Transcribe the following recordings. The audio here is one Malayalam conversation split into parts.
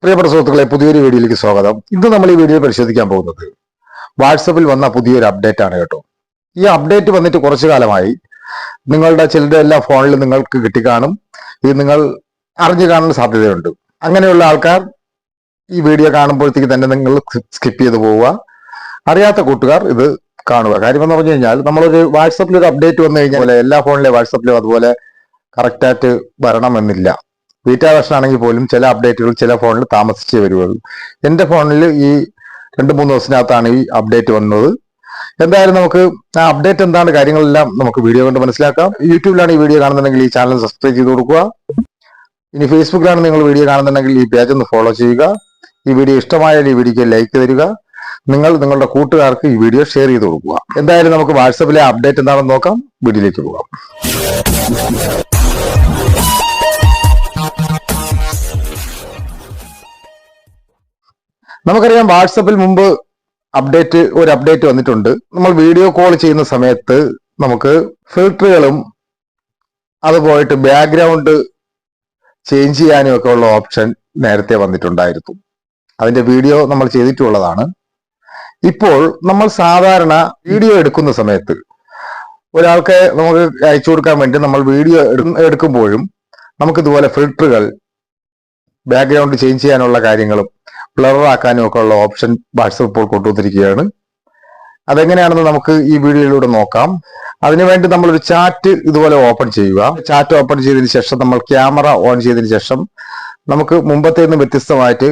പ്രിയപ്പെട്ട സുഹൃത്തുക്കളെ, പുതിയൊരു വീഡിയോയിലേക്ക് സ്വാഗതം. ഇന്ന് നമ്മൾ ഈ വീഡിയോ പരിശോധിക്കാൻ പോകുന്നത് വാട്സപ്പിൽ വന്ന പുതിയൊരു അപ്ഡേറ്റ് ആണ് കേട്ടോ. ഈ അപ്ഡേറ്റ് വന്നിട്ട് കുറച്ചു കാലമായി. നിങ്ങളുടെ ചിലരുടെ എല്ലാ ഫോണിലും നിങ്ങൾക്ക് കിട്ടിക്കാണും. ഇത് നിങ്ങൾ അറിഞ്ഞു കാണാൻ സാധ്യതയുണ്ട്. അങ്ങനെയുള്ള ആൾക്കാർ ഈ വീഡിയോ കാണുമ്പോഴത്തേക്ക് തന്നെ നിങ്ങൾ സ്കിപ്പ് ചെയ്ത് പോവുക. അറിയാത്ത കൂട്ടുകാർ ഇത് കാണുക. കാര്യം എന്ന് പറഞ്ഞു കഴിഞ്ഞാൽ, നമ്മളൊരു വാട്സപ്പിൽ ഒരു അപ്ഡേറ്റ് വന്നു കഴിഞ്ഞാൽ എല്ലാ ഫോണിലെ വാട്സപ്പിലും അതുപോലെ കറക്റ്റായിട്ട് വരണമെന്നില്ല. ബീറ്റാ വെർഷൻ ആണെങ്കിൽ പോലും ചില അപ്ഡേറ്റുകൾ ചില ഫോണിൽ താമസിച്ചേ വരുള്ളൂ. എൻ്റെ ഫോണിൽ ഈ 2-3 ദിവസത്തിനകത്താണ് ഈ അപ്ഡേറ്റ് വന്നത്. എന്തായാലും നമുക്ക് ആ അപ്ഡേറ്റ് എന്താണ് കാര്യങ്ങളെല്ലാം നമുക്ക് വീഡിയോ കൊണ്ട് മനസ്സിലാക്കാം. യൂട്യൂബിലാണ് ഈ വീഡിയോ കാണുന്നുണ്ടെങ്കിൽ ഈ ചാനൽ സബ്സ്ക്രൈബ് ചെയ്ത് കൊടുക്കുക. ഇനി ഫേസ്ബുക്കിലാണ് നിങ്ങൾ വീഡിയോ കാണുന്നുണ്ടെങ്കിൽ ഈ പേജ് ഒന്ന് ഫോളോ ചെയ്യുക. ഈ വീഡിയോ ഇഷ്ടമായാൽ ഈ വീഡിയോക്ക് ലൈക്ക് തരിക. നിങ്ങൾ നിങ്ങളുടെ കൂട്ടുകാർക്ക് ഈ വീഡിയോ ഷെയർ ചെയ്ത് കൊടുക്കുക. എന്തായാലും നമുക്ക് വാട്സപ്പിലെ അപ്ഡേറ്റ് എന്താണെന്ന് നോക്കാം. വീഡിയോയിലേക്ക് പോകാം. നമുക്കറിയാം, വാട്സപ്പിൽ മുമ്പ് ഒരു അപ്ഡേറ്റ് വന്നിട്ടുണ്ട്. നമ്മൾ വീഡിയോ കോൾ ചെയ്യുന്ന സമയത്ത് നമുക്ക് ഫിൽറ്ററുകളും അതുപോയിട്ട് ബാക്ക്ഗ്രൗണ്ട് ചേഞ്ച് ചെയ്യാനും ഒക്കെ ഉള്ള ഓപ്ഷൻ നേരത്തെ വന്നിട്ടുണ്ടായിരുന്നു. അതിന്റെ വീഡിയോ നമ്മൾ ചെയ്തിട്ടുള്ളതാണ്. ഇപ്പോൾ നമ്മൾ സാധാരണ വീഡിയോ എടുക്കുന്ന സമയത്ത് ഒരാൾക്ക് നമുക്ക് അയച്ചു കൊടുക്കാൻ വേണ്ടി നമ്മൾ വീഡിയോ എടുക്കുമ്പോഴും നമുക്ക് ഇതുപോലെ ഫിൽറ്ററുകൾ, ബാക്ക്ഗ്രൗണ്ട് ചേഞ്ച് ചെയ്യാനുള്ള കാര്യങ്ങളും ബ്ലറാക്കാനും ഒക്കെ ഉള്ള ഓപ്ഷൻ വാട്സപ്പ് ഇപ്പോൾ കൊണ്ടുവന്നിരിക്കുകയാണ്. അതെങ്ങനെയാണെന്ന് നമുക്ക് ഈ വീഡിയോയിലൂടെ നോക്കാം. അതിനുവേണ്ടി നമ്മളൊരു ചാറ്റ് ഇതുപോലെ ഓപ്പൺ ചെയ്യുക. ചാറ്റ് ഓപ്പൺ ചെയ്തതിന് ശേഷം നമ്മൾ ക്യാമറ ഓൺ ചെയ്തതിന് ശേഷം നമുക്ക് മുമ്പത്തെ നിന്ന് വ്യത്യസ്തമായിട്ട്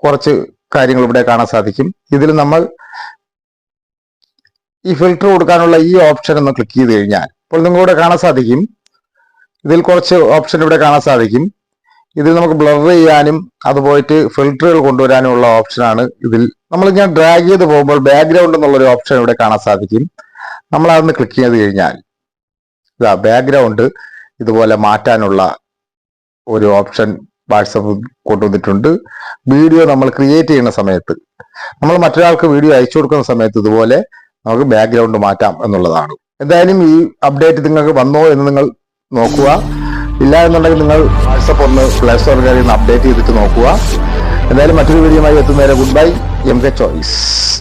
കുറച്ച് കാര്യങ്ങൾ ഇവിടെ കാണാൻ സാധിക്കും. ഇതിൽ നമ്മൾ ഈ ഫിൽറ്റർ കൊടുക്കാനുള്ള ഈ ഓപ്ഷൻ ഒന്ന് ക്ലിക്ക് ചെയ്ത് കഴിഞ്ഞാൽ ഇപ്പോൾ നിങ്ങളിവിടെ കാണാൻ സാധിക്കും. ഇതിൽ കുറച്ച് ഓപ്ഷൻ ഇവിടെ കാണാൻ സാധിക്കും. ഇതിൽ നമുക്ക് ബ്ലർ ചെയ്യാനും അതുപോയിട്ട് ഫിൽറ്ററുകൾ കൊണ്ടുവരാനും ഉള്ള ഓപ്ഷനാണ്. ഇതിൽ നമ്മളിങ്ങനെ ഡ്രാഗ് ചെയ്ത് പോകുമ്പോൾ ബാക്ക്ഗ്രൗണ്ട് എന്നുള്ളൊരു ഓപ്ഷൻ ഇവിടെ കാണാൻ സാധിക്കും. നമ്മൾ അതൊന്ന് ക്ലിക്ക് ചെയ്ത് കഴിഞ്ഞാൽ ഇതാ ബാക്ക്ഗ്രൗണ്ട് ഇതുപോലെ മാറ്റാനുള്ള ഒരു ഓപ്ഷൻ വാട്സപ്പ് കൊണ്ടുവന്നിട്ടുണ്ട്. വീഡിയോ നമ്മൾ ക്രിയേറ്റ് ചെയ്യുന്ന സമയത്ത്, നമ്മൾ മറ്റൊരാൾക്ക് വീഡിയോ അയച്ചു കൊടുക്കുന്ന സമയത്ത് ഇതുപോലെ നമുക്ക് ബാക്ക്ഗ്രൗണ്ട് മാറ്റാം എന്നുള്ളതാണ്. എന്തായാലും ഈ അപ്ഡേറ്റ് നിങ്ങൾക്ക് വന്നോ എന്ന് നിങ്ങൾ നോക്കുക. ഇല്ല എന്നുണ്ടെങ്കിൽ നിങ്ങൾ വാട്സപ്പ് ഒന്ന് പ്ലേ സ്റ്റോറിൽ കയറി ഒന്ന് അപ്ഡേറ്റ് ചെയ്തിട്ട് നോക്കുക. എന്തായാലും മറ്റൊരു വീഡിയോയുമായി എത്തുന്നവരെ ഗുഡ് ബൈ. MK choice.